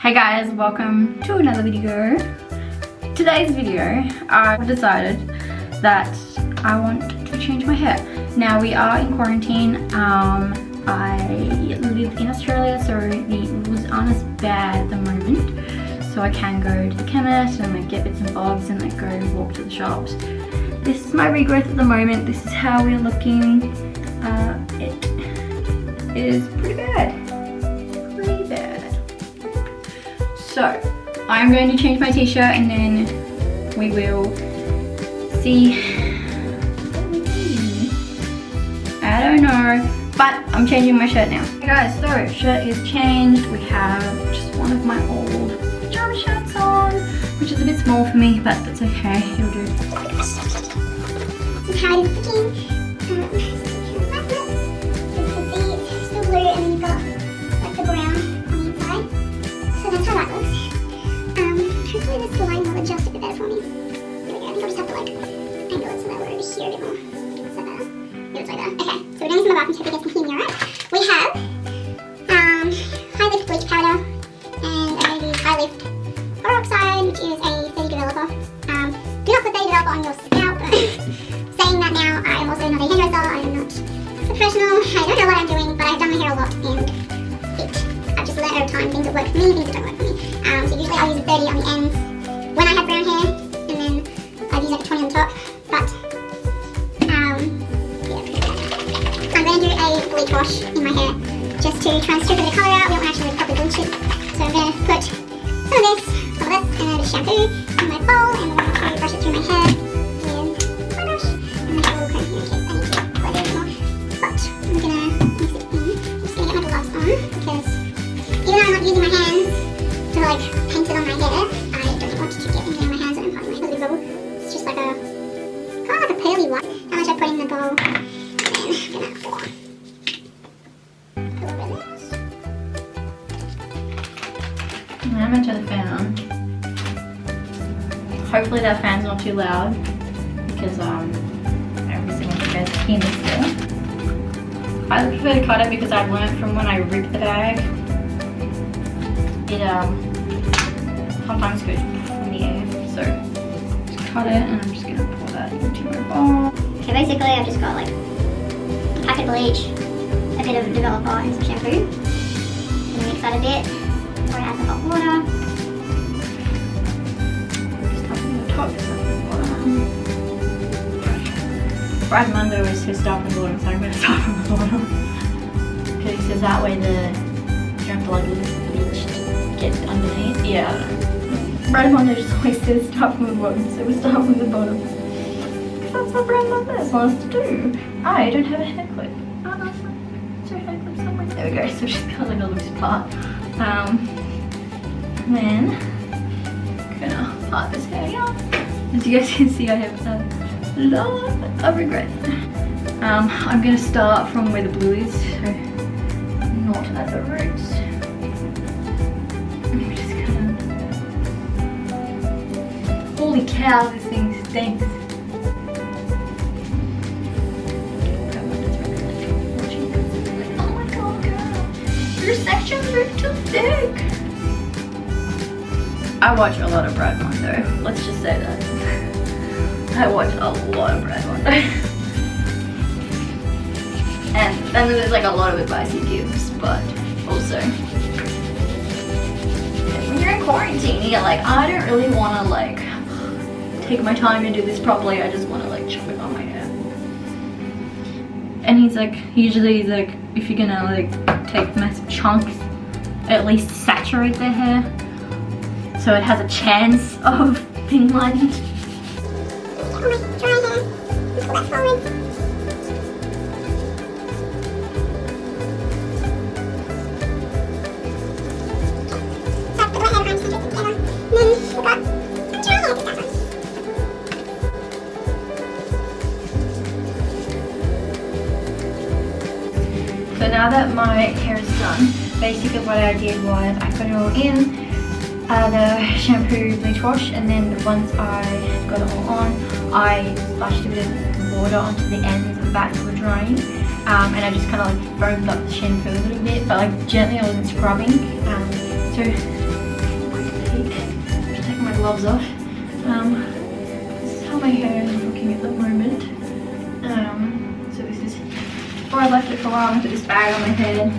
Hey guys, welcome to another video. Today's video, I've decided that I want to change my hair. Now we are in quarantine. I live in Australia, so the rules aren't as bad at the moment. So I can go to the chemist and like get bits and bobs and like go walk to the shops. This is my regrowth at the moment. This is how we're looking. It is pretty bad. So, I'm going to change my t-shirt and then we will see what we do. I don't know, but I'm changing my shirt now. Hey guys, so shirt is changed. We have just one of my old pajama shirts on, which is a bit small for me, but that's okay, it'll do. How it's looking. It's still blue and then you've got like the brown on the inside. So that's how that looks. Hopefully this line will adjust a bit better for me. There we go. I think I'll just have to like angle it so that we're over here a bit more. Is that better? Yeah, it's like that. Okay, so we're doing some of the bath and hope we get some heat right. We have high lift bleach powder, and I'm going to use high lift peroxide, which is a 30 developer. Do not put 30 developer on your scalp. Saying that now, I am also not a hairdresser. I am not a professional. I don't know what I'm doing, but I've done my hair a lot and I've just learned over time things that work for me, things that don't work for me. So usually I'll use a 30 on the ends when I have brown hair, and then I'll use like a 20 on the top. But yeah, I'm going to do a bleach wash in my hair just to try and strip a bit of colour out. We don't actually properly bleach it, so I'm going to put some of this, and a bit of shampoo in my bowl, and then I'm going to brush it through my hair with my brush, and then have a little comb here in case I need to blend it a bit more. But I'm going to mix it in. I'm just going to get my gloves on because even though I'm not using my hands to like paint it on my hair, I don't want to get anything on my hands and I'm parting my hair with a bubble. It's just like a kind of like a pearly white. How much I put in the bowl, and then I'm gonna pour a little bit of this. I'm going to turn the fan on. Hopefully that fan's not too loud because every single thing guys can hear me still. I prefer to cut it because I've learned from when I ripped the bag. It sometimes goes in the air, so just cut it and I'm just gonna pour that into my bowl. Okay, basically I've just got like a packet of bleach, a bit of developer and some shampoo. And mix that a bit, pour it out the hot water. Just tapping the top, just tapping the bottom. Brad Mundo is his start from the bottom, so I'm gonna start from the bottom. Because he says that way you don't have to like bleach get underneath. Yeah, I don't know. Brad Mundo just always says start from the bottom, so we start from the bottom. Because that's what Brad Mundo wants us to do. I don't have a hair clip. Oh, is there a hair clip somewhere? There we go, so she's got like a loose part. And then I'm gonna part this hair out. As you guys can see, I have a lot of regret. I'm gonna start from where the blue is, so not at the roots. I'm just gonna... Holy cow, this thing stinks. Oh my god, girl. Your sections are too thick. I watch a lot of Brad Mondo. Let's just say that. I watch a lot of Brad Mondo. And then there's like a lot of advice he gives, but also when you're in quarantine, you're like, I don't really want to like take my time to do this properly. I just want to like chop it on my hair. And he's like, usually he's like, if you're gonna like take massive chunks, at least saturate the hair so it has a chance of being lightened. Oh my dry hair. Pull that forward. So now that my hair is done, basically what I did was I put it all in the shampoo bleach wash, and then once I got it all on, I splashed a bit of water onto the ends of that that were drying, and I just kind of like foamed up the shampoo a little bit, but like gently. I wasn't scrubbing. So week. I'm just taking my gloves off. This is how my hair is looking at the moment. So this is before I left it for a while. I put this bag on my head.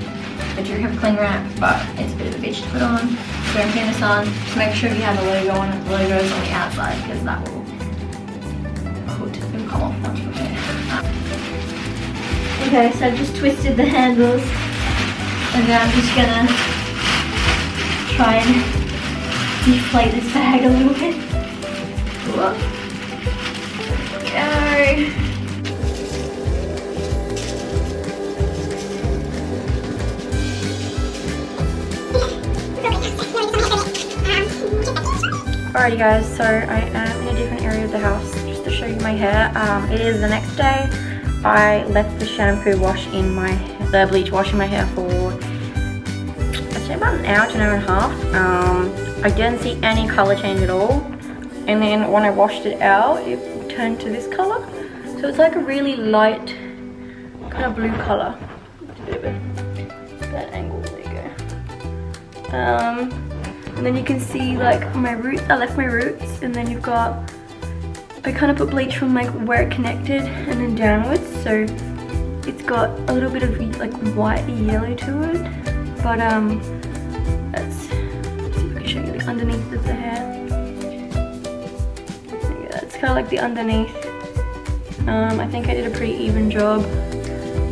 I do have cling wrap, but it's a bit of a bitch to put on. So I'm putting this on to make sure you have the logo on it. The logo's on the outside because that will come off once your hair. Okay, so I've just twisted the handles, and now I'm just gonna try and deflate this bag a little bit. Whoa. Go. Alrighty guys, so I am in a different area of the house just to show you my hair. It is the next day. I left the shampoo wash in the bleach wash in my hair for I'd say about an hour to an hour and a half. I didn't see any color change at all, and then when I washed it out it turned to this color. So it's like a really light kind of blue color. A bit of a bad angle, there you go. And then you can see like my roots, I left my roots, and then you've got, I kind of put bleach from like where it connected and then downwards, so it's got a little bit of like white yellow to it, but let's see if I can show you the underneath of the hair. So yeah, it's kind of like the underneath. I think I did a pretty even job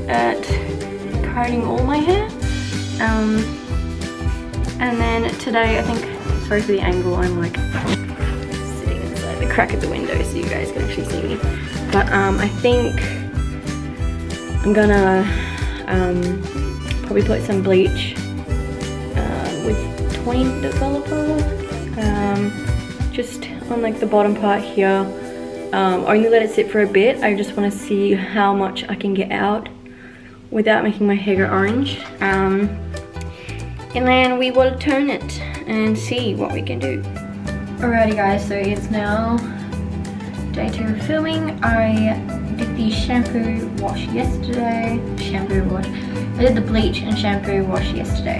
at carding all my hair. And then today, I think, sorry for the angle, I'm like sitting inside the crack of the window so you guys can actually see me. But I think I'm gonna probably put some bleach with 20 developer just on like the bottom part here. Only let it sit for a bit. I just want to see how much I can get out without making my hair go orange. And then we will turn it and see what we can do. Alrighty guys, so it's now day 2 of filming. I did the shampoo wash yesterday. I did the bleach and shampoo wash yesterday.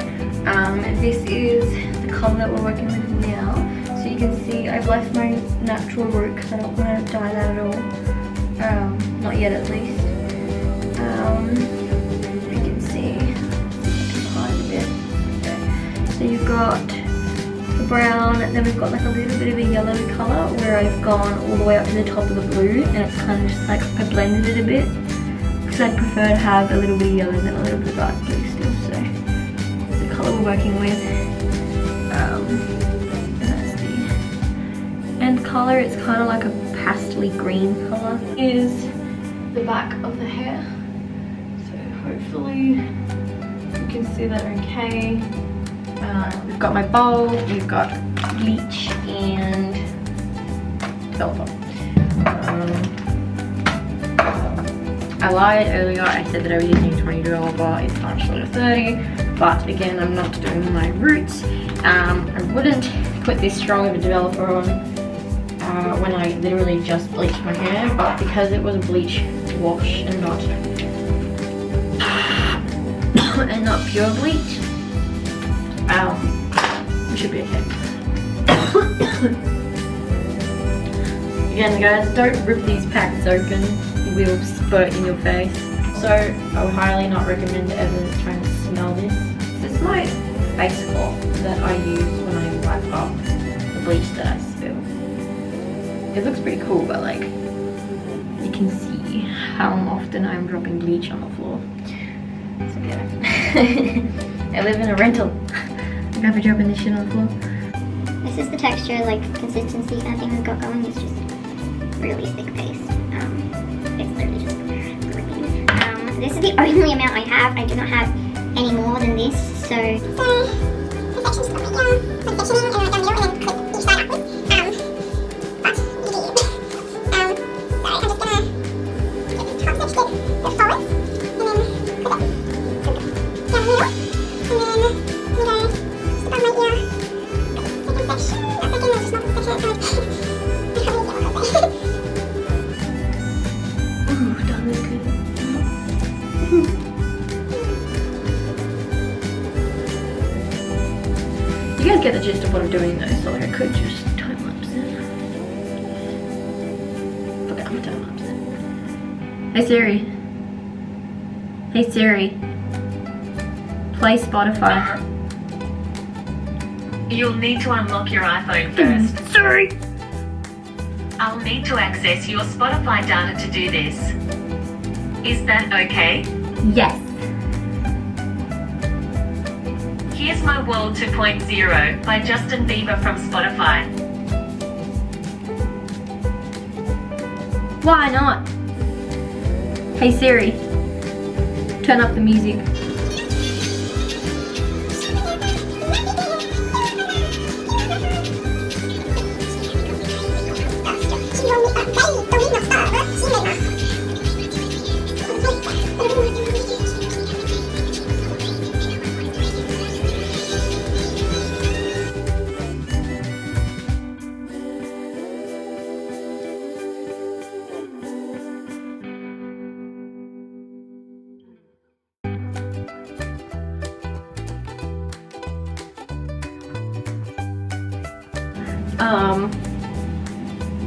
This is the colour that we're working with now. So you can see I've left my natural root because I don't want to dye that at all. Not yet at least. You can see quite a bit. So you've got the brown, then we've got like a little bit of a yellowy colour where I've gone all the way up to the top of the blue, and it's kind of just like I blended it a bit because I'd prefer to have a little bit of yellow and a little bit of dark blue still. So that's the colour we're working with. And that's the end colour. It's kind of like a pastel-y green colour. Is the back of the hair. So hopefully you can see that okay. We've got my bowl, we've got bleach and developer. I lied earlier, I said that I was using 20 developer, it's actually 30, but again I'm not doing my roots. I wouldn't put this strong of a developer on when I literally just bleached my hair, but because it was a bleach wash and not pure bleach, it should be okay. Again guys, don't rip these packs open, it will spurt in your face. So I would highly not recommend ever trying to smell this. This is my face cloth that I use when I wipe up the bleach that I spill. It looks pretty cool, but like you can see how often I'm dropping bleach on the floor. So yeah. I live in a rental. I'm never dropping this shit on the floor. This is the texture, like consistency kind of thing we've got going. It's just really thick paste. It's literally just gripping. So this is the only amount I have. I do not have any more than this. So the section's got my ear, section in, and then down the middle, and then clip each side upwards. But you do. So I'm just gonna get this top section, go forward, and then clip it. So down the middle, and then go just above my ear. Second section, not second, that's just not the second. I can't really get one of those. Ooh, that looks good. You guys get the gist of what I'm doing though, so like I could just time lapse it. Okay, I'm time lapse it. Hey Siri. Hey Siri. Play Spotify. You'll need to unlock your iPhone first. Sorry. I'll need to access your Spotify data to do this. Is that okay? Yes. Here's My World 2.0 by Justin Bieber from Spotify. Why not? Hey Siri. Turn up the music.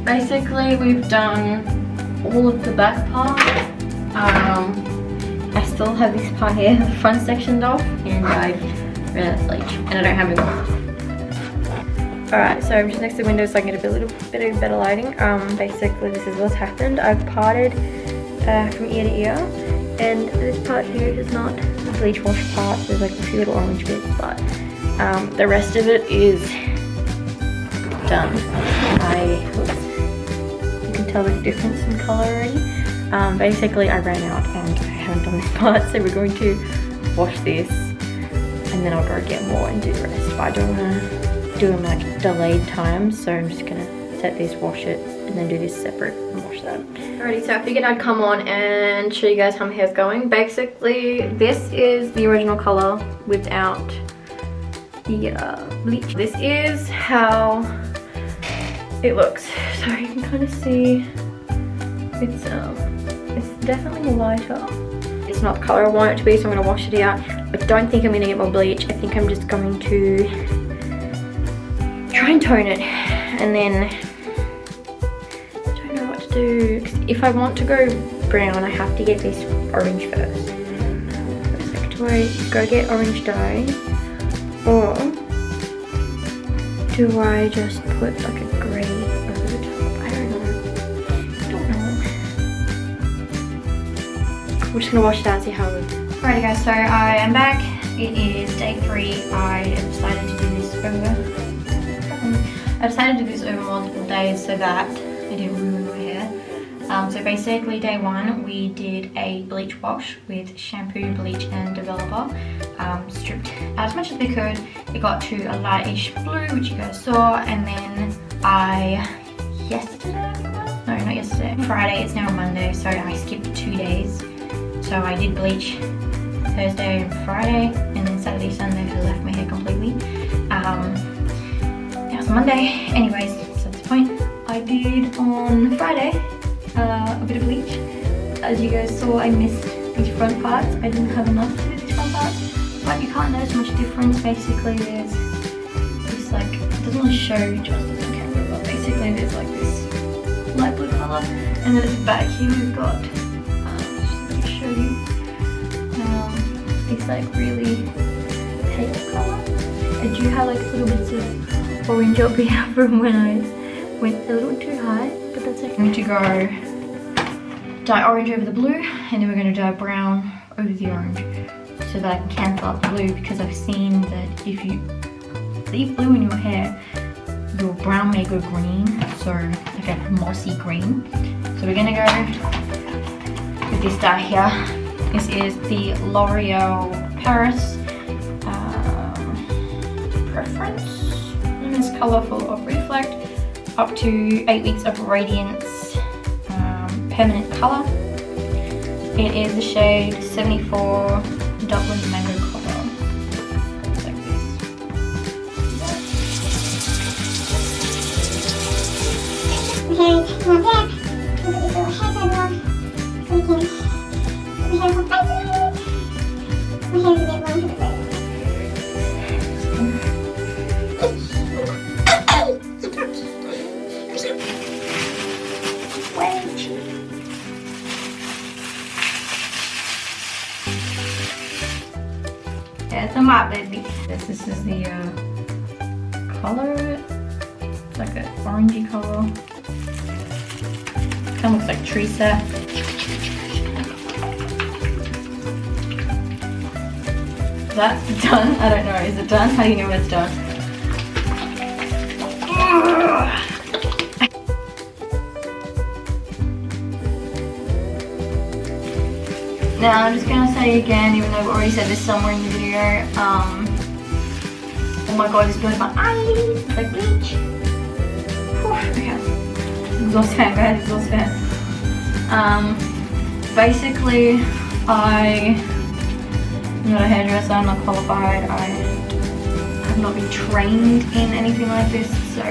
Basically we've done all of the back part. I still have this part here, the front sectioned off, and I've ran out of bleach, and I don't have any more. Alright, so I'm just next to the window so I can get a little bit of better lighting. Basically this is what's happened. I've parted from ear to ear, and this part here is not the bleach wash part. There's like a few little orange bits, but the rest of it is done. You can tell the difference in colour already. Basically I ran out and I haven't done this part, so we're going to wash this and then I'll go get more and do the rest. But I don't want to do them like delayed times, so I'm just gonna set this, wash it, and then do this separate and wash that. Alrighty, so I figured I'd come on and show you guys how my hair's going. Basically this is the original colour without the bleach. This is how it looks, so you can kind of see it's definitely lighter. It's not the color I want it to be, so I'm going to wash it out. I don't think I'm going to get more bleach. I think I'm just going to try and tone it, and then I don't know what to do. If I want to go brown, I have to get this orange first. Like, do I go get orange dye, or do I just put like a grey over the top? I don't know. We're just gonna wash it out and see how it looks. Alrighty guys, so I am back. It is day 3. I decided to do this over multiple days so that I didn't ruin my hair. So basically day 1 we did a bleach wash with shampoo, bleach and developer. Stripped out as much as we could. It got to a lightish blue, which you guys saw, and then Friday, it's now Monday, so I skipped 2 days. So I did bleach Thursday and Friday, and then Saturday, Sunday I left my hair completely. It was Monday, anyways, so that's the point. I did on Friday a bit of bleach. As you guys saw, I missed these front parts. I didn't have enough to do these front parts, but you can't notice much difference. Basically there's this, like, it doesn't really show justice on camera, but basically there's like this light blue colour, and then at the back here we've got, just let me show you, this like really pale colour. I do have like little bits of orange up here from when I went a little too high, but that's okay. I'm going to go dye orange over the blue, and then we're going to dye brown over the orange so that I can cancel out the blue, because I've seen that if you leave blue in your hair, your brown may go green, so like a mossy green. So we're going to go with this dye here. This is the L'Oreal Paris Preference. And it's colourful of Reflect, up to 8 weeks of radiance, permanent colour. It is the shade 74 Dublin Mango Colour. It's like this. My hair is more black. Put this little hair tie on so we can put my hair on tight. My hair is a bit long because my baby. This is the color of it. It's like an orangey color. Kind of looks like tree sap. Is that done? I don't know. Is it done? How do you know when it's done? Now I'm just gonna say again, even though I've already said this somewhere in the video, oh my god, it's burning my eyes, it's like bleach. Whew, okay. Exhaust fan, guys, exhaust fan. Basically, I'm not a hairdresser, I'm not qualified, I have not been trained in anything like this, so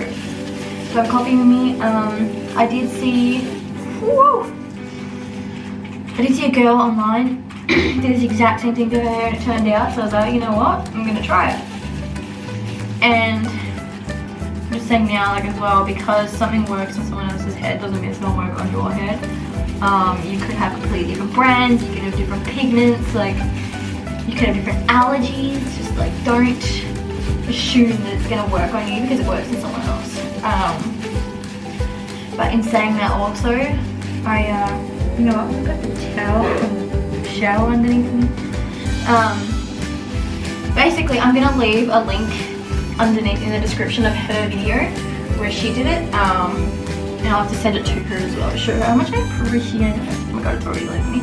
don't copy me. I did see, whoa! I did see a girl online did this exact same thing to her hair and it turned out, so I was like, you know what, I'm gonna try it. And I'm just saying now, like as well, because something works on someone else's head doesn't mean it's gonna work on your head. You could have completely different brands, you could have different pigments, like you could have different allergies. Just like don't assume that it's gonna work on you because it works on someone else. But in saying that also, you know what, I've got the towel from the shower underneath me. Basically, I'm gonna leave a link underneath in the description of her video where she did it. And I'll have to send it to her as well to show her how much I appreciate it. Oh my god, it's already left me.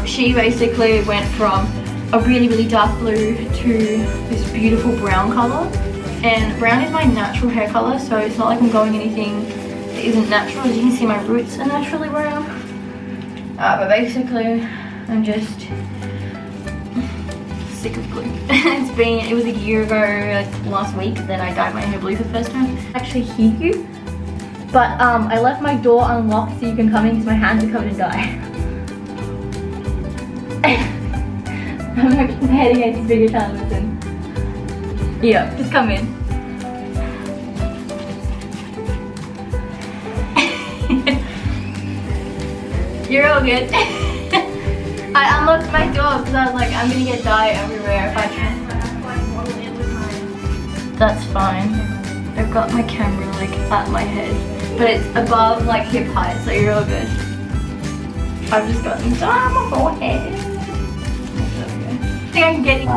She basically went from a really, really dark blue to this beautiful brown color. And brown is my natural hair color, so it's not like I'm going anything that isn't natural. As you can see, my roots are naturally brown. But basically, I'm just sick of blue. It was a year ago, like last week, that I dyed my hair blue for the first time. I actually hear you, but I left my door unlocked so you can come in because my hands are covered in dye. I'm actually heading against this bigger town, listen. Yeah, just come in. You're all good. I unlocked my door because I was like, I'm gonna get dye everywhere if I can. That's fine. I've got my camera like at my head, but it's above like hip height, so you're all good. I've just got some dye on my forehead. I think I'm getting.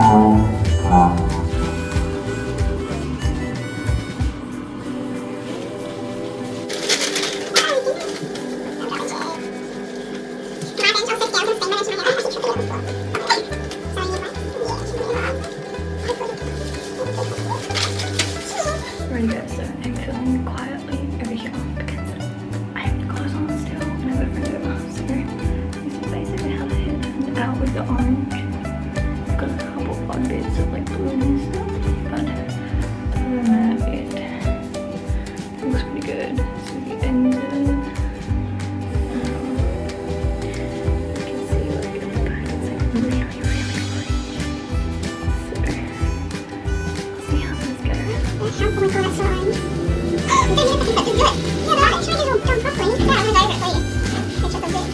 Ready guys, so I'm filming quietly over here because I have to close on still and I've got a friend over. So this is basically how the hair turned out with the orange. I've got a couple odd bits of like blue and stuff, but other than that it looks pretty good. So the end of you can see like at the back it's like really orange. So I'll see how this goes. Oh my god, that's so orange. Yeah, but I'm trying to do it done properly. Yeah, I'm gonna dive it for you. It's just a bit.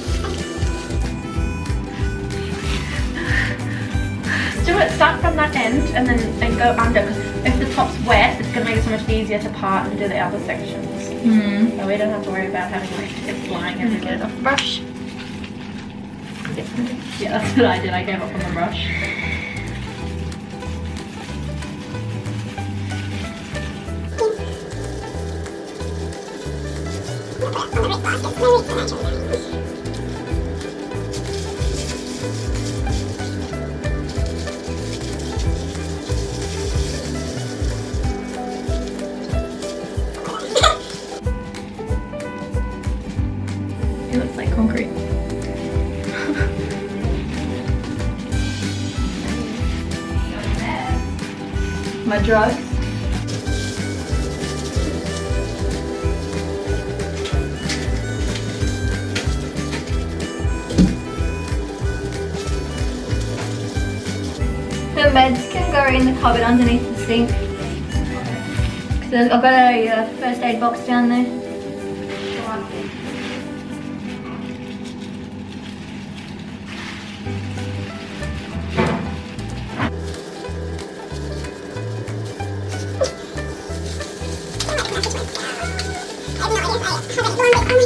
Do it, start from that end and then go under, because if the top's wet, it's going to make it so much easier to part and do the other sections. So we don't have to worry about having like it flying and get it off the brush. Yeah, that's what I did. I gave up on the brush. It looks like concrete. My drugs. The meds can go in the cupboard underneath the sink. Because I've got a first aid box down there. So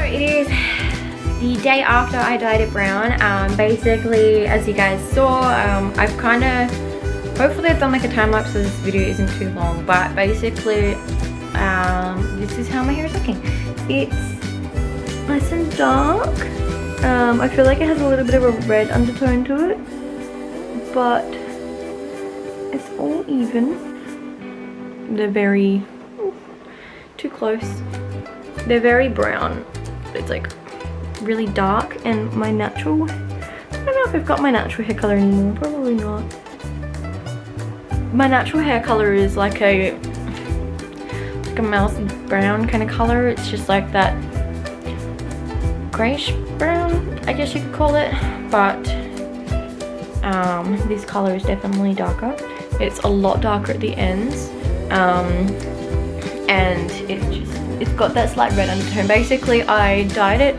it is the day after I dyed it brown. Basically, as you guys saw, I've kind of, hopefully I've done like a time lapse so this video isn't too long, but basically this is how my hair is looking. It's nice and dark. I feel like it has a little bit of a red undertone to it, but it's all even. They're very, too close. They're very brown. It's like really dark, and my natural, I don't know if I've got my natural hair color anymore, probably not. My natural hair color is like a mousy brown kind of color. It's just like that grayish brown, I guess you could call it, but this color is definitely darker. It's a lot darker at the ends, and it's got that slight red undertone. Basically, I dyed it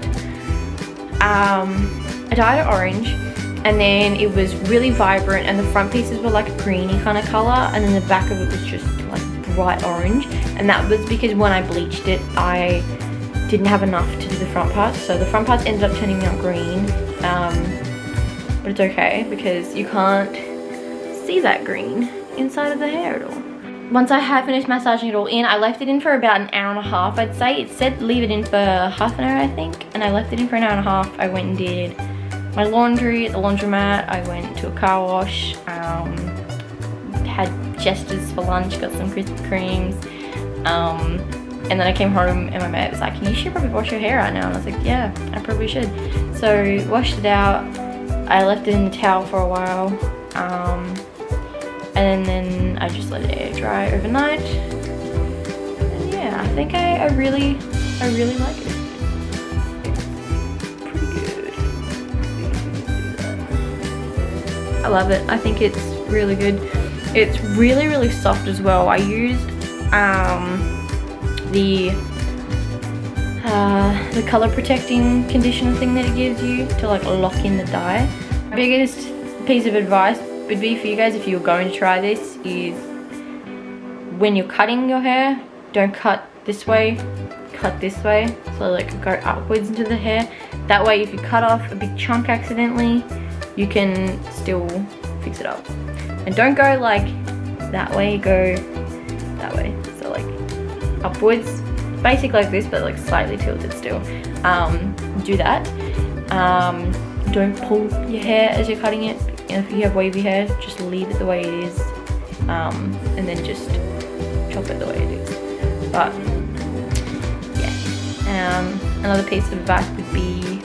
orange, and then it was really vibrant, and the front pieces were like a greeny kind of color, and then the back of it was just like bright orange. And that was because when I bleached it, I didn't have enough to do the front parts, so the front parts ended up turning out green, but it's okay because you can't see that green inside of the hair at all. Once I had finished massaging it all in, I left it in for about an hour and a half, I'd say. It said leave it in for half an hour, I think, and I left it in for an hour and a half. I went and did my laundry at the laundromat. I went to a car wash, had Jesters for lunch, got some Krispy Kremes, and then I came home and my mate was like, you should probably wash your hair right now. And I was like, yeah, I probably should. So washed it out. I left it in the towel for a while. And then I just let it air dry overnight. And yeah, I think I really like it. It's pretty good. I love it. I think it's really good. It's really soft as well. I used the color protecting conditioner thing that it gives you to like lock in the dye. My biggest piece of advice would be for you guys, if you're going to try this, is when you're cutting your hair, don't cut this way, cut this way. So like go upwards into the hair. That way if you cut off a big chunk accidentally, you can still fix it up. And don't go like that way, go that way. So like upwards, basically like this, but like slightly tilted still. Do that. Don't pull your hair as you're cutting it. And if you have wavy hair, just leave it the way it is, and then just chop it the way it is. But yeah, another piece of advice would be,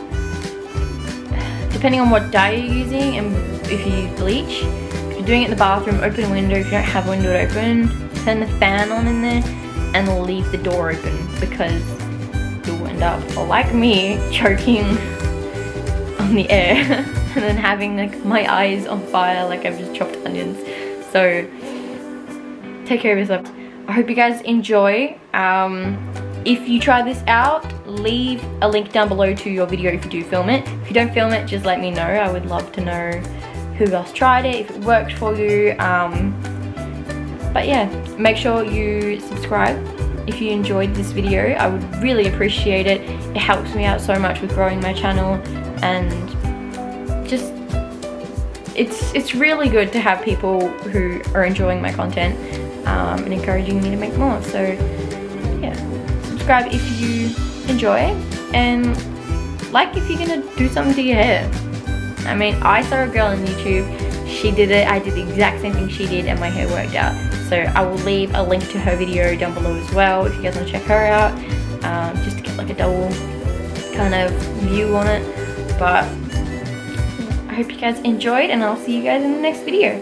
depending on what dye you're using and if you use bleach, if you're doing it in the bathroom, open a window. If you don't have a window open, turn the fan on in there and leave the door open, because you'll end up, like me, choking on the air. And then having like my eyes on fire like I've just chopped onions. So take care of yourself. I hope you guys enjoy. If you try this out, leave a link down below to your video if you do film it. If you don't film it, just let me know. I would love to know who else tried it, if it worked for you. But yeah, make sure you subscribe if you enjoyed this video. I would really appreciate it. It helps me out so much with growing my channel, and just it's really good to have people who are enjoying my content and encouraging me to make more. So yeah, subscribe if you enjoy, and like if you're gonna do something to your hair. I mean, I saw a girl on YouTube, she did it, I did the exact same thing she did, and my hair worked out. So I will leave a link to her video down below as well if you guys want to check her out, just to get like a double kind of view on it. But I hope you guys enjoyed, and I'll see you guys in the next video.